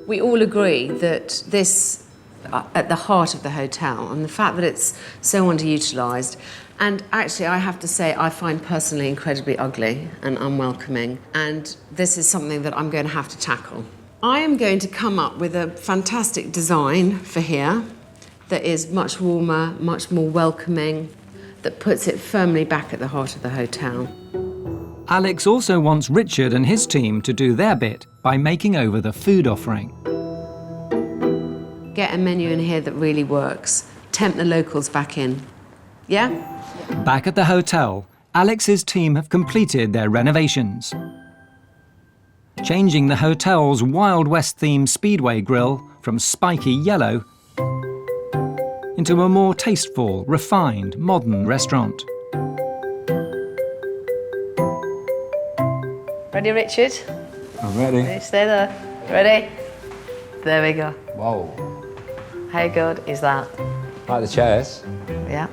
We all agree that this, at the heart of the hotel, and the fact that it's so underutilised, and actually I have to say I find personally incredibly ugly and unwelcoming, and this is something that I'm going to have to tackle. I am going to come up with a fantastic design for here that is much warmer, much more welcoming, that puts it firmly back at the heart of the hotel. Alex also wants Richard and his team to do their bit by making over the food offering. Get a menu in here that really works. Tempt the locals back in. Yeah? Back at the hotel, Alex's team have completed their renovations, changing the hotel's Wild West-themed Speedway grill from spiky yellow into a more tasteful, refined, modern restaurant. Ready, Richard? I'm ready. Stay there. Ready? There we go. Whoa. How good is that? Like the chairs. Yeah.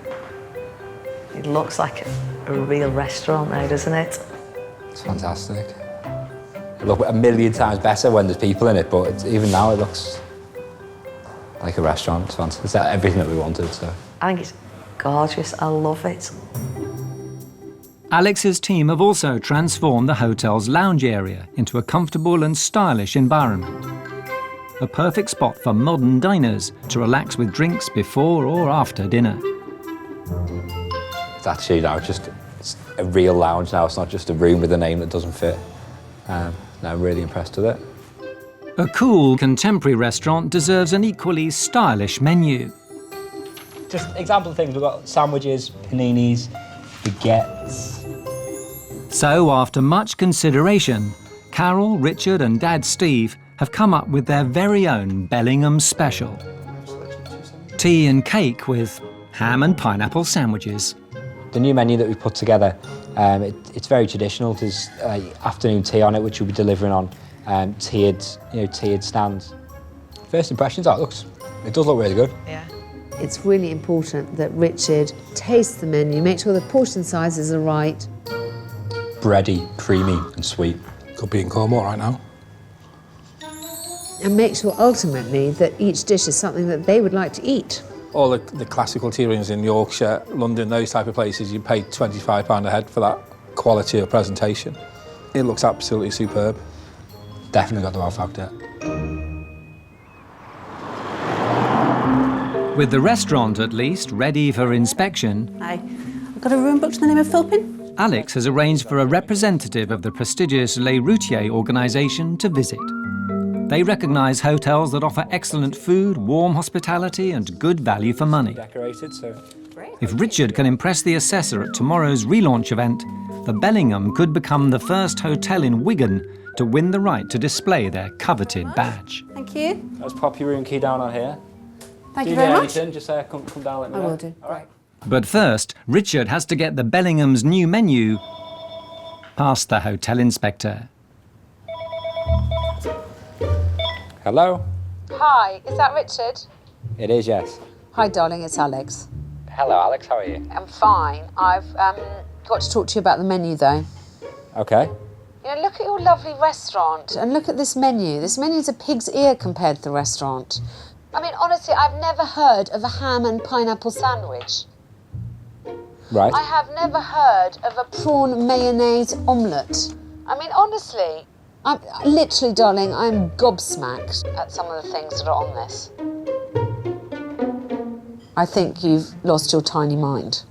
It looks like a real restaurant now, doesn't it? It's fantastic. It looks a million times better when there's people in it, but even now it looks like a restaurant. It's fantastic. It's everything that we wanted, so. I think it's gorgeous. I love it. Alex's team have also transformed the hotel's lounge area into a comfortable and stylish environment. A perfect spot for modern diners to relax with drinks before or after dinner. It's actually now just a real lounge now. It's not just a room with a name that doesn't fit. No, I'm really impressed with it. A cool, contemporary restaurant deserves an equally stylish menu. Just example of things, we've got sandwiches, paninis, baguettes. So, after much consideration, Carol, Richard and Dad Steve have come up with their very own Bellingham special. Tea and cake with ham and pineapple sandwiches. The new menu that we put together, it's very traditional. There's afternoon tea on it, which we'll be delivering on tiered stands. First impressions, it does look really good. Yeah. It's really important that Richard tastes the menu, make sure the portion sizes are right. Bready, creamy and sweet. Could be in Cornwall right now. And make sure ultimately that each dish is something that they would like to eat. All the classical tea rooms in Yorkshire, London, those type of places, you pay £25 a head for that quality of presentation. It looks absolutely superb. Definitely got the wow factor. With the restaurant, at least, ready for inspection, Hi. I've got a room booked in the name of Philpin. Alex has arranged for a representative of the prestigious Les Routiers organisation to visit. They recognise hotels that offer excellent food, warm hospitality and good value for money. Decorated, so. If Richard can impress the assessor at tomorrow's relaunch event, the Bellingham could become the first hotel in Wigan to win the right to display their coveted badge. Thank you. Let's pop your room key down on here. Thank you very much. Anything, just come down, let me know. I will do. All right. But first, Richard has to get the Bellingham's new menu past the hotel inspector. Hello? Hi, is that Richard? It is, yes. Hi, darling, it's Alex. Hello, Alex, how are you? I'm fine. I've got to talk to you about the menu, though. Okay. You know, look at your lovely restaurant and look at this menu. This menu's a pig's ear compared to the restaurant. I mean, honestly, I've never heard of a ham and pineapple sandwich. Right. I have never heard of a prawn mayonnaise omelette. I mean, honestly, literally, darling, I'm gobsmacked at some of the things that are on this. I think you've lost your tiny mind.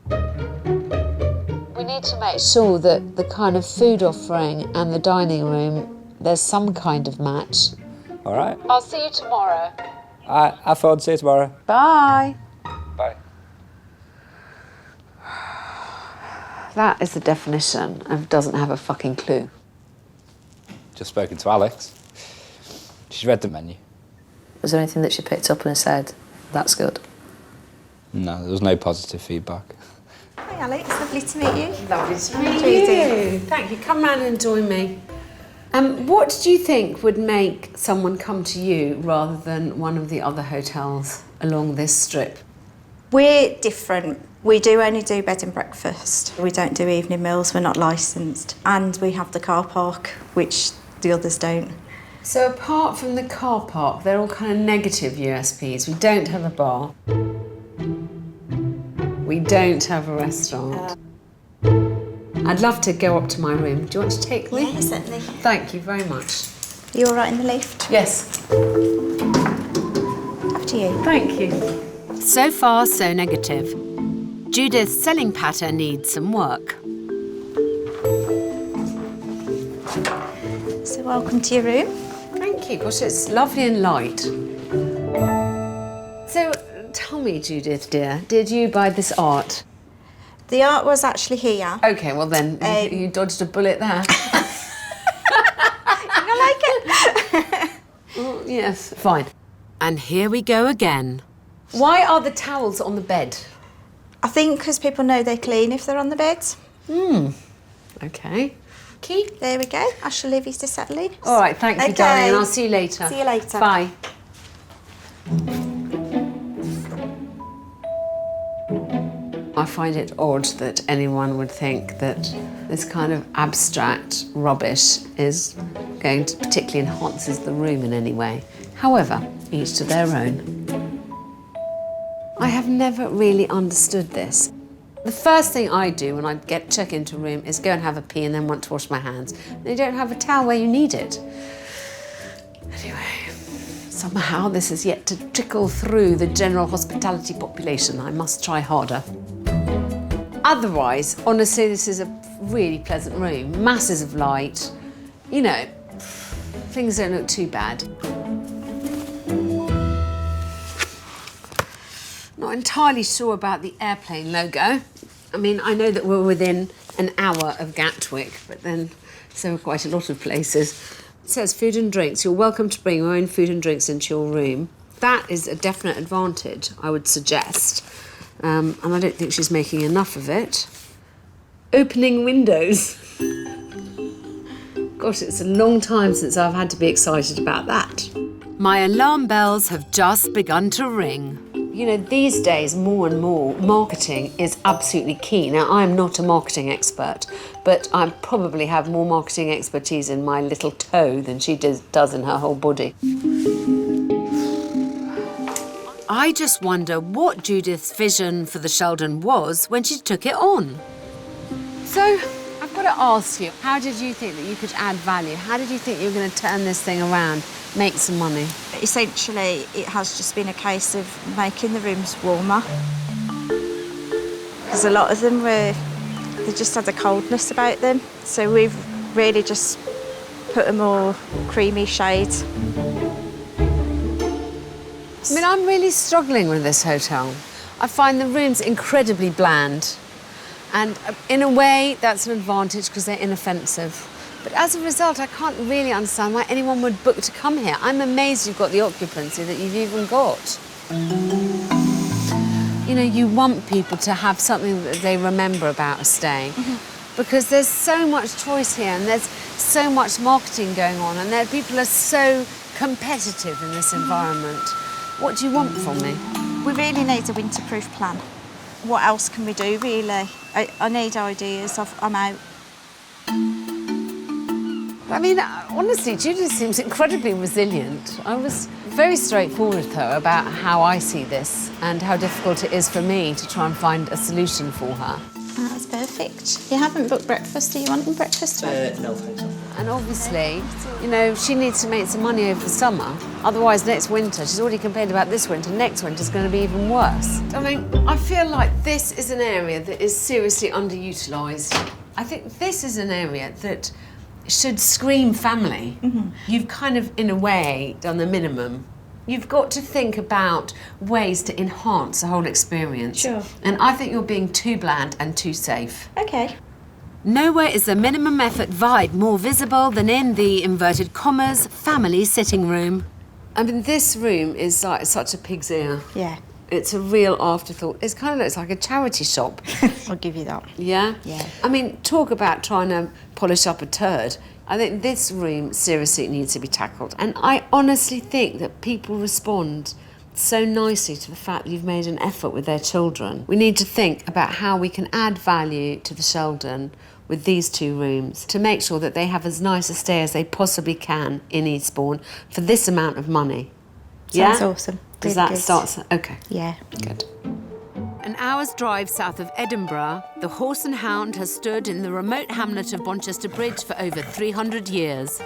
We need to make sure that the kind of food offering and the dining room, there's some kind of match. All right. I'll see you tomorrow. Have fun, see you tomorrow. Bye. Bye. That is the definition of doesn't have a fucking clue. Just spoken to Alex. She's read the menu. Was there anything that she picked up and said, that's good? No, there was no positive feedback. Hi, Alex. Lovely to meet you. Lovely to How meet are you you. Thank you. Come round and join me. What do you think would make someone come to you rather than one of the other hotels along this strip? We're different. We do only do bed and breakfast. We don't do evening meals. We're not licensed. And we have the car park, which the others don't. So apart from the car park, they're all kind of negative USPs. We don't have a bar. We don't have a restaurant. I'd love to go up to my room. Do you want to take me? Yeah, certainly. Thank you very much. Are you all right in the lift? Yes. After you. Thank you. So far, so negative. Judith's selling patter needs some work. So welcome to your room. Thank you. Gosh, it's lovely and light. So, tell me, Judith, dear, did you buy this art? The art was actually here. OK, well then, you dodged a bullet there. I like it. Oh, yes, fine. And here we go again. Why are the towels on the bed? I think because people know they're clean if they're on the bed. OK. Key? There we go. I shall leave you to settle in. All right, thank you, Okay. darling, and I'll see you later. See you later. Bye. I find it odd that anyone would think that this kind of abstract rubbish is going to particularly enhances the room in any way. However, each to their own. I have never really understood this. The first thing I do when I check into a room is go and have a pee and then want to wash my hands. They don't have a towel where you need it. Anyway, somehow this has yet to trickle through the general hospitality population. I must try harder. Otherwise, honestly, this is a really pleasant room. Masses of light. You know, things don't look too bad. Not entirely sure about the airplane logo. I mean, I know that we're within an hour of Gatwick, but then so are quite a lot of places. It says food and drinks. You're welcome to bring your own food and drinks into your room. That is a definite advantage, I would suggest. And I don't think she's making enough of it. Opening windows. Gosh, it's a long time since I've had to be excited about that. My alarm bells have just begun to ring. You know, these days, more and more, marketing is absolutely key. Now, I'm not a marketing expert, but I probably have more marketing expertise in my little toe than she does in her whole body. I just wonder what Judith's vision for the Sheldon was when she took it on. So, I've got to ask you, how did you think that you could add value? How did you think you were going to turn this thing around, make some money? Essentially, it has just been a case of making the rooms warmer. Because a lot of them they just had a coldness about them. So we've really just put a more creamy shade. I mean, I'm really struggling with this hotel. I find the rooms incredibly bland. And in a way, that's an advantage because they're inoffensive. But as a result, I can't really understand why anyone would book to come here. I'm amazed you've got the occupancy that you've even got. You know, you want people to have something that they remember about a stay. Because there's so much choice here and there's so much marketing going on and people are so competitive in this environment. What do you want from me? We really need a winterproof plan. What else can we do, really? I need ideas. I'm out. I mean, honestly, Judith seems incredibly resilient. I was very straightforward with her about how I see this and how difficult it is for me to try and find a solution for her. That's perfect. You haven't booked breakfast. Do you want breakfast? No, thanks. And obviously, you know, she needs to make some money over the summer. Otherwise, next winter, she's already complained about this winter, next winter's going to be even worse. I mean, I feel like this is an area that is seriously underutilised. I think this is an area that should scream family. You've kind of, in a way, done the minimum. You've got to think about ways to enhance the whole experience. Sure. And I think you're being too bland and too safe. Okay. Nowhere is the minimum effort vibe more visible than in the, inverted commas, family sitting room. I mean, this room is like such a pig's ear. Yeah. It's a real afterthought. It kind of looks like a charity shop. I'll give you that. Yeah? Yeah. I mean, talk about trying to polish up a turd. I think this room seriously needs to be tackled. And I honestly think that people respond so nicely to the fact that you've made an effort with their children. We need to think about how we can add value to the Sheldon with these 2 rooms to make sure that they have as nice a stay as they possibly can in Eastbourne for this amount of money. Sounds awesome. Does Really that good. start? Okay. Yeah. Good. An hour's drive south of Edinburgh, the Horse and Hound has stood in the remote hamlet of Bonchester Bridge for over 300 years.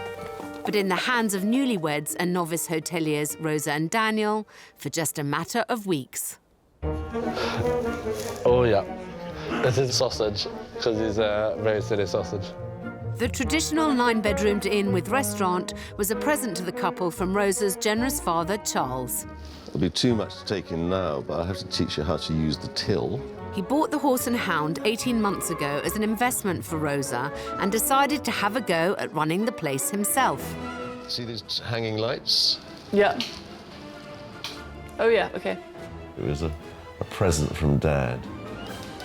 But in the hands of newlyweds and novice hoteliers Rosa and Daniel for just a matter of weeks. Oh, yeah. This is sausage, because it's a very silly sausage. The traditional 9-bedroomed inn with restaurant was a present to the couple from Rosa's generous father, Charles. It'll be too much to take in now, but I have to teach you how to use the till. He bought the Horse and Hound 18 months ago as an investment for Rosa and decided to have a go at running the place himself. See these hanging lights? Yeah. Oh, yeah, OK. It was a present from Dad.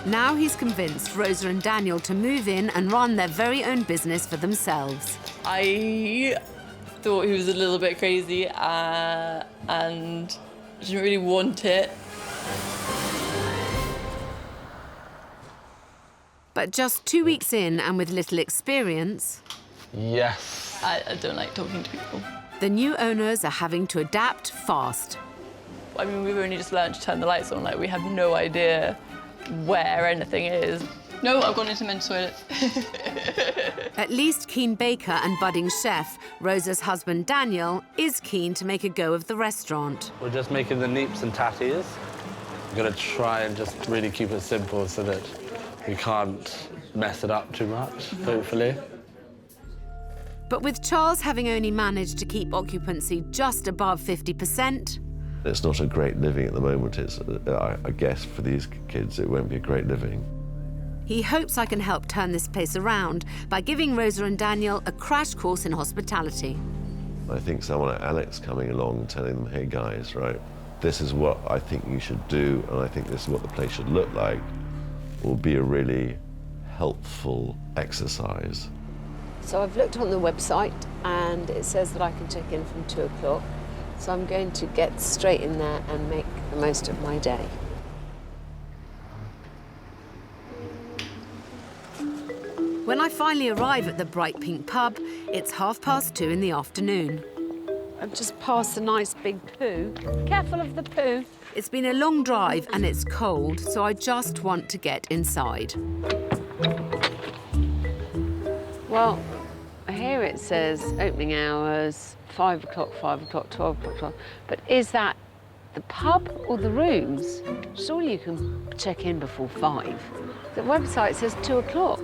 Now he's convinced Rosa and Daniel to move in and run their very own business for themselves. I thought he was a little bit crazy and didn't really want it. But just 2 weeks in and with little experience... Yes. I don't like talking to people. The new owners are having to adapt fast. I mean, we've only just learned to turn the lights on. Like, we have no idea where anything is. No, I've gone into men's toilets. At least keen baker and budding chef, Rosa's husband Daniel, is keen to make a go of the restaurant. We're just making the neeps and tatties. We're going to try and just really keep it simple so that we can't mess it up too much, hopefully. But with Charles having only managed to keep occupancy just above 50%... It's not a great living at the moment. It's, I guess for these kids, it won't be a great living. he hopes I can help turn this place around by giving Rosa and Daniel a crash course in hospitality. I think someone like Alex coming along and telling them, hey guys, right, this is what I think you should do, and I think this is what the place should look like, will be a really helpful exercise. So I've looked on the website and it says that I can check in from 2 o'clock. So I'm going to get straight in there and make the most of my day. When I finally arrive at the bright pink pub, it's 2:30 in the afternoon. I've just passed a nice big poo. Careful of the poo. It's been a long drive and it's cold, so I just want to get inside. Well, here it says opening hours, 5 o'clock, 5 o'clock, 12 o'clock, 12. But is that the pub or the rooms? Surely you can check in before 5. The website says 2 o'clock.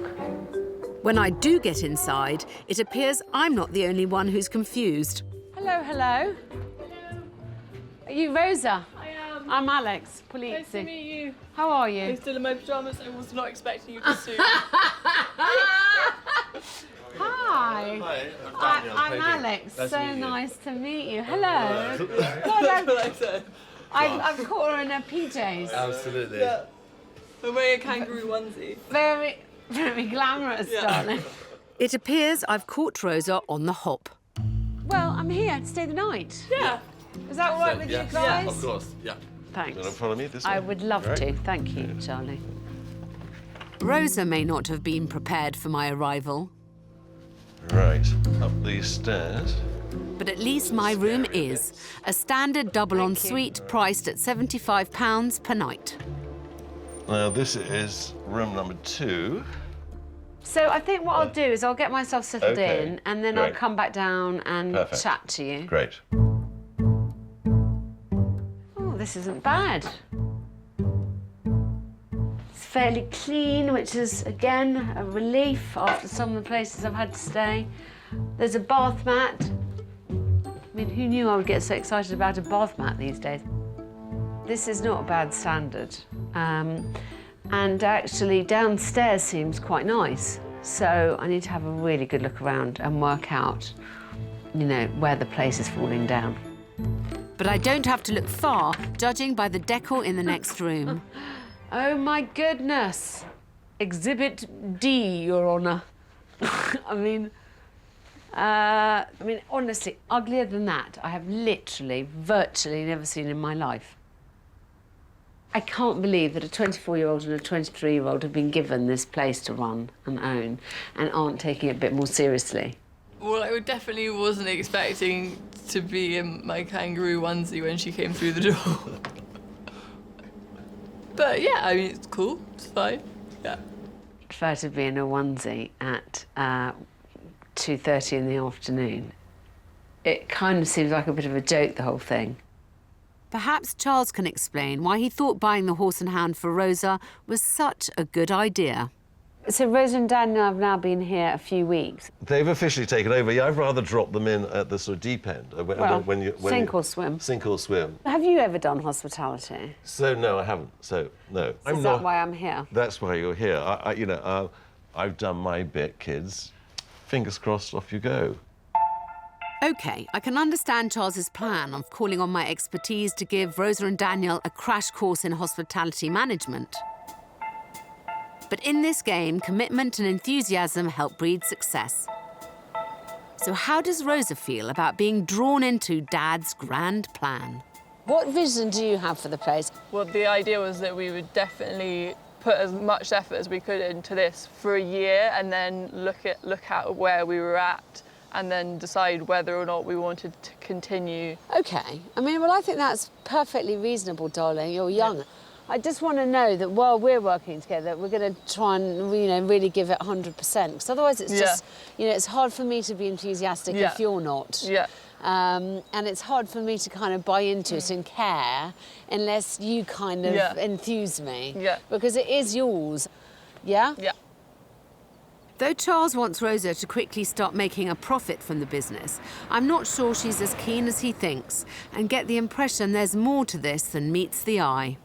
When I do get inside, it appears I'm not the only one who's confused. Hello, hello. Are you Rosa? I am. I'm Alex Polizzi. Nice to meet you. How are you? I'm still in my pyjamas. I was not expecting you to soon. Hi. Hi, I'm Alex. So nice to meet you. Hello. That's what I said. I've caught her in her PJs. Absolutely. Yeah. I'm wearing a kangaroo onesie. Very, very glamorous, darling. It appears I've caught Rosa on the hop. Well, I'm here to stay the night. Yeah. Is that all right with you guys? Yeah, of course, yeah. Thanks. You want to follow me this I way? would love to. Thank you, Charlie. Rosa may not have been prepared for my arrival, Right, up these stairs. but at least my room is. A standard double ensuite priced at £75 per night. Now this is room number 2. So I think what I'll do is I'll get myself settled Okay, in and then I'll great. come back down and Perfect. chat to you. Great. Oh, this isn't bad. It's fairly clean, which is, again, a relief after some of the places I've had to stay. There's a bath mat. I mean, who knew I would get so excited about a bath mat these days? This is not a bad standard. And actually, downstairs seems quite nice. So I need to have a really good look around and work out, you know, where the place is falling down. But I don't have to look far, judging by the decor in the next room. Oh, my goodness. Exhibit D, Your Honour. I mean, honestly, uglier than that, I have literally, virtually never seen in my life. I can't believe that a 24-year-old and a 23-year-old have been given this place to run and own and aren't taking it a bit more seriously. Well, I definitely wasn't expecting to be in my kangaroo onesie when she came through the door. But yeah, I mean, it's cool, it's fine, yeah. I prefer to be in a onesie at 2:30 in the afternoon. It kind of seems like a bit of a joke, the whole thing. Perhaps Charles can explain why he thought buying the horse and hound for Rosa was such a good idea. So Rosa and Daniel have now been here a few weeks. They've officially taken over. Yeah, I'd rather drop them in at the sort of deep end. Sink or swim. Sink or swim. Have you ever done hospitality? So, no, I haven't. So, no. Is that why I'm here? That's why you're here. I've done my bit, kids. Fingers crossed, off you go. OK, I can understand Charles's plan of calling on my expertise to give Rosa and Daniel a crash course in hospitality management. But in this game, commitment and enthusiasm help breed success. So how does Rosa feel about being drawn into Dad's grand plan? What vision do you have for the place? Well, the idea was that we would definitely put as much effort as we could into this for a year and then look at where we were at and then decide whether or not we wanted to continue. OK. I mean, well, I think that's perfectly reasonable, darling. You're young. Yeah. I just want to know that while we're working together, we're going to try and, really give it 100%. Because otherwise it's just, it's hard for me to be enthusiastic if you're not. Yeah. And it's hard for me to kind of buy into it and care unless you kind of enthuse me. Yeah. Because it is yours. Yeah? Yeah. Though Charles wants Rosa to quickly start making a profit from the business, I'm not sure she's as keen as he thinks and get the impression there's more to this than meets the eye.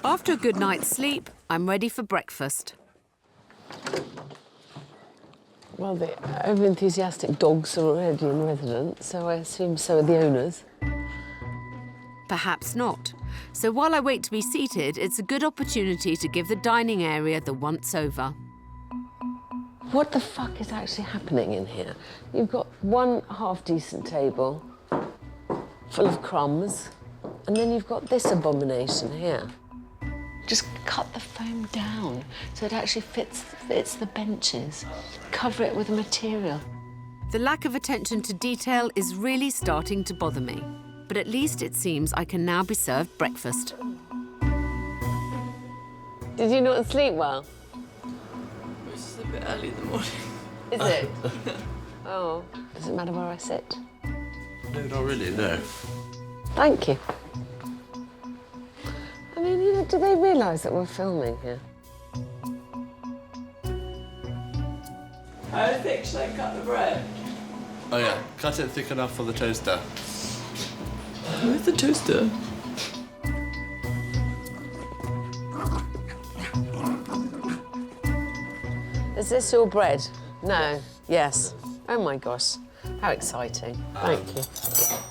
After a good night's sleep, I'm ready for breakfast. Well, the over-enthusiastic dogs are already in residence, so I assume so are the owners. Perhaps not. So while I wait to be seated, it's a good opportunity to give the dining area the once-over. What the fuck is actually happening in here? You've got one half-decent table full of crumbs, and then you've got this abomination here. Just cut the foam down so it actually fits the benches. Cover it with a material. The lack of attention to detail is really starting to bother me. But at least it seems I can now be served breakfast. Did you not sleep well? It's just a bit early in the morning. Is it? Oh, does it matter where I sit? No, not really, no. Thank you. I mean, do they realise that we're filming here? How thick should I cut the bread? Oh yeah, cut it thick enough for the toaster. Where's the toaster? Is this your bread? No. Yes. Oh my gosh. How exciting. Thank you.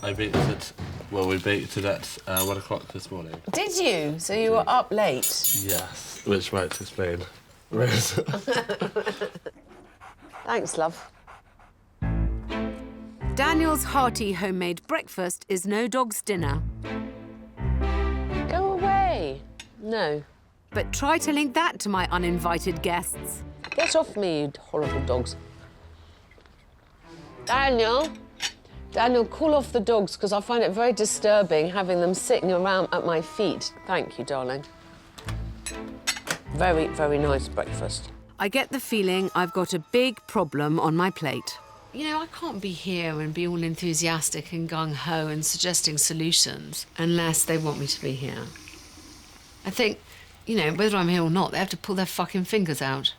I baked it, well, we baked it at 1 o'clock this morning. Did you? So you were up late? Yes, which might explain. Thanks, love. Daniel's hearty homemade breakfast is no dog's dinner. Go away. No. But try telling that to my uninvited guests. Get off me, you horrible dogs. Daniel, call off the dogs, because I find it very disturbing having them sitting around at my feet. Thank you, darling. Very, very nice breakfast. I get the feeling I've got a big problem on my plate. I can't be here and be all enthusiastic and gung-ho and suggesting solutions unless they want me to be here. I think, whether I'm here or not, they have to pull their fucking fingers out.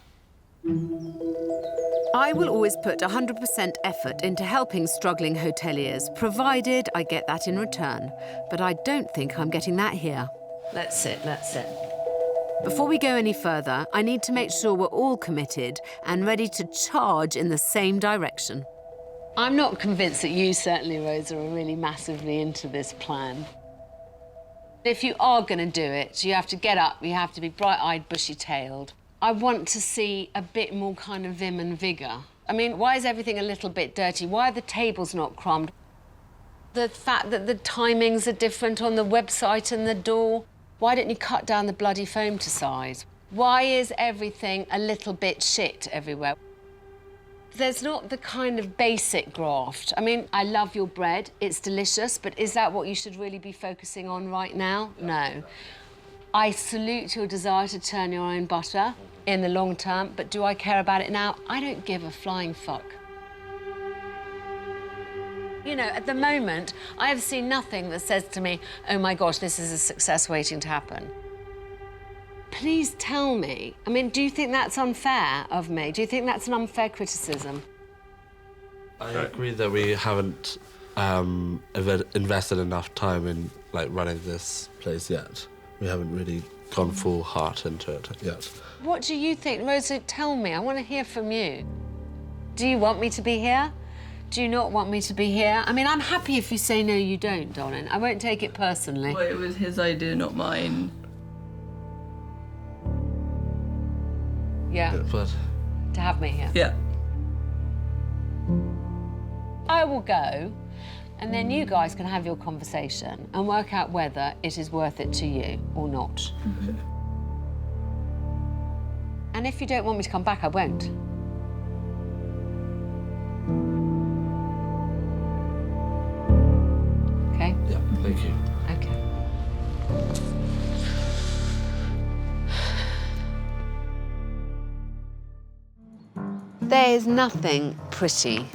I will always put 100% effort into helping struggling hoteliers, provided I get that in return. But I don't think I'm getting that here. Let's sit. Before we go any further, I need to make sure we're all committed and ready to charge in the same direction. I'm not convinced that you, certainly, Rosa, are really massively into this plan. If you are going to do it, you have to get up, you have to be bright-eyed, bushy-tailed. I want to see a bit more kind of vim and vigour. I mean, why is everything a little bit dirty? Why are the tables not crumbed? The fact that the timings are different on the website and the door. Why don't you cut down the bloody foam to size? Why is everything a little bit shit everywhere? There's not the kind of basic graft. I mean, I love your bread, it's delicious, but is that what you should really be focusing on right now? No. I salute your desire to turn your own butter in the long term, but do I care about it now? I don't give a flying fuck. You know, at the moment, I have seen nothing that says to me, oh my gosh, this is a success waiting to happen. Please tell me. I mean, do you think that's unfair of me? Do you think that's an unfair criticism? I agree that we haven't invested enough time in like running this place yet. We haven't really gone full heart into it yet. What do you think? Rosa, tell me. I want to hear from you. Do you want me to be here? Do you not want me to be here? I mean, I'm happy if you say no, you don't, darling. I won't take it personally. Well, it was his idea, not mine. Yeah. But To have me here. Yeah. I will go, and then you guys can have your conversation and work out whether it is worth it to you or not. Okay. And if you don't want me to come back, I won't. Okay? yeah, thank you. Okay. There is nothing pretty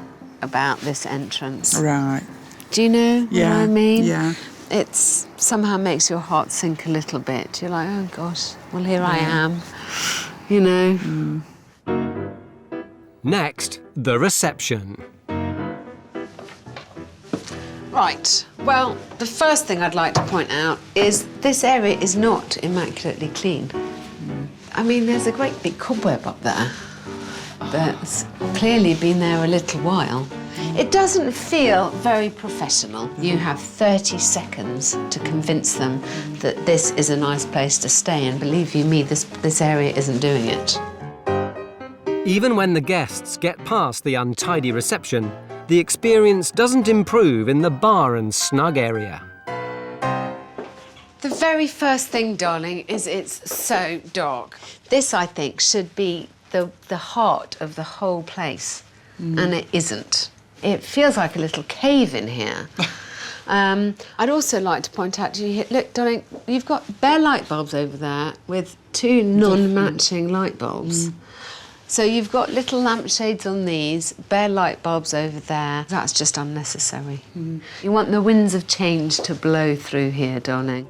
about this entrance. Right. Do you know what I mean? Yeah. It somehow makes your heart sink a little bit. You're like, oh gosh, well here I am, you know. Next, the reception. Right, well, the first thing I'd like to point out is this area is not immaculately clean. I mean, there's a great big cobweb up there that's clearly been there a little while. It doesn't feel very professional. You have 30 seconds to convince them that this is a nice place to stay, and believe you me, this area isn't doing it. Even when the guests get past the untidy reception, the experience doesn't improve in the bar and snug area. The very first thing, darling, is it's so dark. This, I think, should be the heart of the whole place, and it isn't. It feels like a little cave in here. I'd also like to point out to you here, look, darling, you've got bare light bulbs over there with two non-matching light bulbs. So you've got little lampshades on these, bare light bulbs over there. That's just unnecessary. You want the winds of change to blow through here, darling.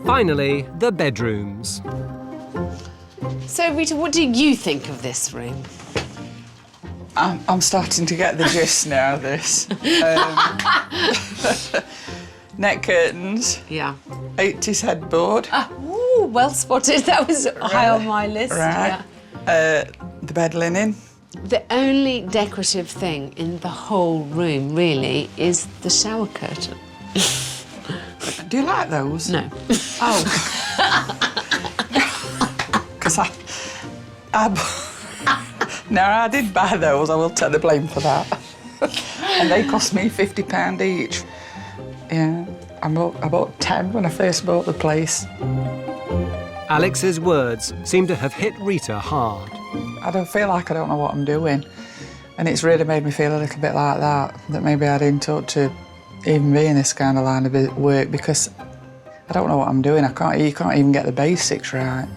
Finally, the bedrooms. So, Rita, what do you think of this room? I'm starting to get the gist now of this. Net curtains. Yeah. 80s headboard. Ooh, well spotted. That was high on my list. Right. Yeah. The bed linen. The only decorative thing in the whole room, really, is the shower curtain. Do you like those? No. Oh. Because I did buy those, I will take the blame for that. And they cost me £50 each. Yeah, I bought 10 when I first bought the place. Alex's words seem to have hit Rita hard. I don't feel like I don't know what I'm doing. And it's really made me feel a little bit like that maybe I didn't ought to even be in this kind of line of work, because I don't know what I'm doing. You can't even get the basics right.